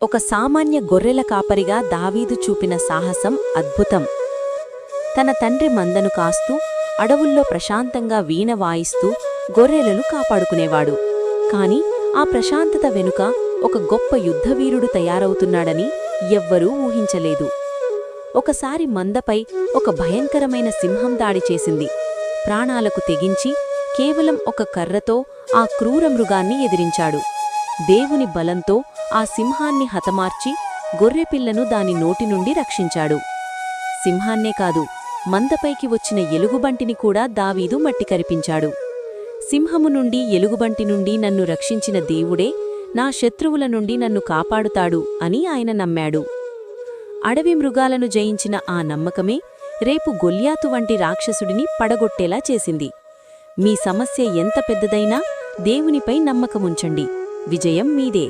ఒక సామాన్య గొర్రెల కాపరిగా దావీదు చూపిన సాహసం అద్భుతం. తన తండ్రి మందను కాస్తూ అడవుల్లో ప్రశాంతంగా వీణ వాయిస్తూ గొర్రెలను కాపాడుకునేవాడు. కాని ఆ ప్రశాంతత వెనుక ఒక గొప్ప యుద్ధవీరుడు తయారవుతున్నాడని ఎవ్వరూ ఊహించలేదు. ఒకసారి మందపై ఒక భయంకరమైన సింహం దాడి చేసింది. ప్రాణాలకు తెగించి కేవలం ఒక కర్రతో ఆ క్రూర మృగాన్ని ఎదిరించాడు. దేవుని బలంతో ఆ సింహాన్ని హతమార్చి గొర్రెపిల్లను దాని నోటి నుండి రక్షించాడు. సింహాన్నే కాదు, మందపైకి వచ్చిన ఎలుగుబంటిని కూడా దావీదు మట్టి కరిపించాడు. సింహము నుండి ఎలుగుబంటి నుండి నన్ను రక్షించిన దేవుడే నా శత్రువుల నుండి నన్ను కాపాడుతాడు అని ఆయన నమ్మాడు. అడవి మృగాలను జయించిన ఆ నమ్మకమే రేపు గొల్యాతు వంటి రాక్షసుడిని పడగొట్టేలా చేసింది. మీ సమస్య ఎంత పెద్దదైనా దేవునిపై నమ్మకముంచండి. విజయం మీదే.